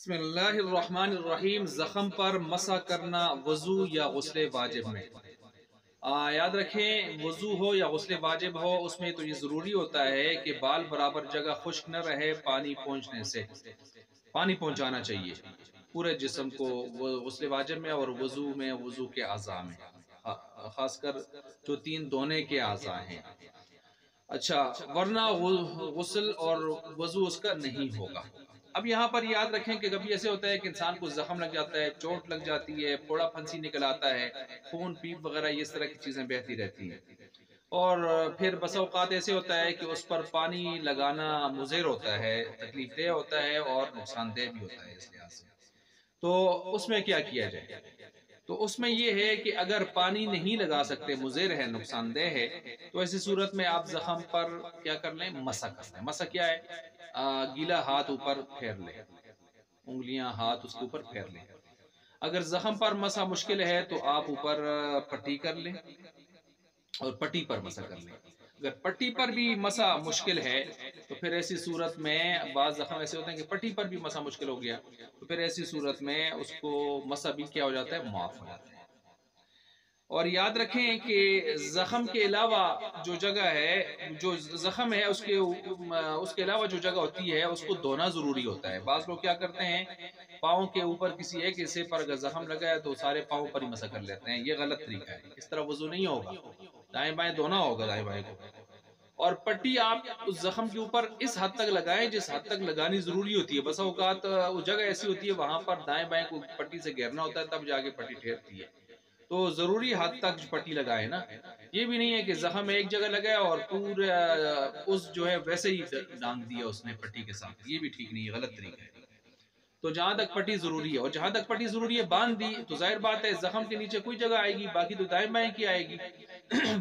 بسم اللہ الرحمن الرحیم۔ زخم پر مسح کرنا وضو یا غسل واجب میں؟ یاد رکھیں، وضو ہو یا غسل واجب ہو، اس میں تو یہ ضروری ہوتا ہے کہ بال برابر جگہ خشک نہ رہے پانی پہنچنے سے۔ پانی پہنچانا چاہیے پورے جسم کو، غسل واجب میں اور وضو میں، وضو کے اعضاء میں، خاص کر جو تین دھونے کے اعضاء ہیں۔ اچھا، ورنہ غسل اور وضو اس کا نہیں ہوگا۔ اب یہاں پر یاد رکھیں کہ کبھی ایسے ہوتا ہے کہ انسان کو زخم لگ جاتا ہے، چوٹ لگ جاتی ہے، پھوڑا پھنسی نکل آتا ہے، خون پیپ وغیرہ اس طرح کی چیزیں بہتی رہتی ہیں، اور پھر بسا اوقات ایسے ہوتا ہے کہ اس پر پانی لگانا مضر ہوتا ہے، تکلیف دہ ہوتا ہے اور نقصان دہ بھی ہوتا ہے اس لحاظ سے۔ تو اس میں کیا کیا جائے؟ تو اس میں یہ ہے کہ اگر پانی نہیں لگا سکتے، مضر ہے، نقصان دہ ہے، تو ایسی صورت میں آپ زخم پر کیا کر لیں؟ مسح کر لیں۔ مسح کیا ہے؟ گیلا ہاتھ اوپر پھیر لیں، انگلیاں ہاتھ اس کے اوپر پھیر لیں۔ اگر زخم پر مسح مشکل ہے تو آپ اوپر پٹی کر لیں اور پٹی پر مسح کر لیں۔ اگر پٹی پر بھی مسح مشکل ہے تو پھر ایسی صورت میں، بعض زخم ایسے ہوتے ہیں کہ پٹی پر بھی مسح مشکل ہو گیا، تو پھر ایسی صورت میں اس کو مسح بھی کیا ہو جاتا ہے؟ معاف ہو جاتا ہے۔ اور یاد رکھیں کہ زخم کے علاوہ جو جگہ ہے، جو زخم ہے اس کے علاوہ جو جگہ ہوتی ہے اس کو دھونا ضروری ہوتا ہے۔ بعض لوگ کیا کرتے ہیں، پاؤں کے اوپر کسی ایک حصے پر اگر زخم لگا ہے تو سارے پاؤں پر ہی مسح کر لیتے ہیں۔ یہ غلط طریقہ ہے، اس طرح وضو نہیں ہوگا، دائیں بائیں دھونا ہوگا، دائیں بائیں کو۔ اور پٹی آپ اس زخم کے اوپر اس حد تک لگائیں جس حد تک لگانی ضروری ہوتی ہے۔ بسا اوقات وہ جگہ ایسی ہوتی ہے وہاں پر دائیں بائیں کو پٹی سے گھیرنا ہوتا ہے، تب جا کے پٹی ٹھہرتی ہے۔ تو ضروری حد تک پٹی لگائے نا، یہ بھی نہیں ہے کہ زخم ایک جگہ لگایا اور پورے اس جو ہے ویسے ہی ڈانگ دیا اس نے پٹی کے ساتھ، یہ بھی ٹھیک نہیں ہے، غلط طریقہ ہے۔ تو جہاں تک پٹی ضروری ہے، اور جہاں تک پٹی ضروری ہے باندھ دی، تو ظاہر بات ہے زخم کے نیچے کوئی جگہ آئے گی، باقی تو دائیں بائیں کی آئے گی۔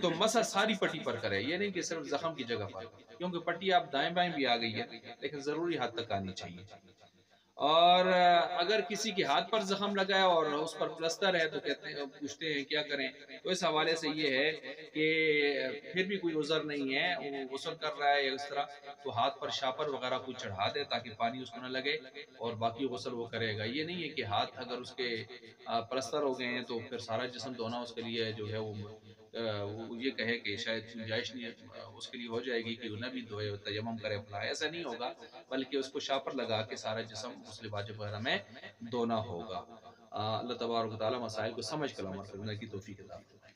تو مسح ساری پٹی پر کرے، یہ نہیں کہ صرف زخم کی جگہ پر، کیونکہ پٹی آپ دائیں بائیں بھی آ گئی ہے لیکن ضروری حد تک آنی چاہیے۔ اور اگر کسی کے ہاتھ پر زخم لگا ہے اور اس پر پلسٹر ہے تو کہتے ہیں، پوچھتے ہیں کیا کریں؟ تو اس حوالے سے یہ ہے کہ پھر بھی کوئی عذر نہیں ہے، وہ غسل کر رہا ہے یا اس طرح، تو ہاتھ پر شاپر وغیرہ کوئی چڑھا دے تاکہ پانی اس کو نہ لگے، اور باقی غسل وہ کرے گا۔ یہ نہیں ہے کہ ہاتھ اگر اس کے پلستر ہو گئے ہیں تو پھر سارا جسم دھونا اس کے لیے جو ہے وہ یہ کہے کہ شاید گنجائش نہیں اس کے لیے ہو جائے گی کہ وہ نہ بھی دھوئے، تیمم کرے اپنا، ایسا نہیں ہوگا، بلکہ اس کو شاپر لگا کے سارا جسم غسل واجب وغیرہ میں دھونا ہوگا۔ اللہ تبارک و تعالی مسائل کو سمجھ کر عمل کرنے کی توفیق عطا فرمائے۔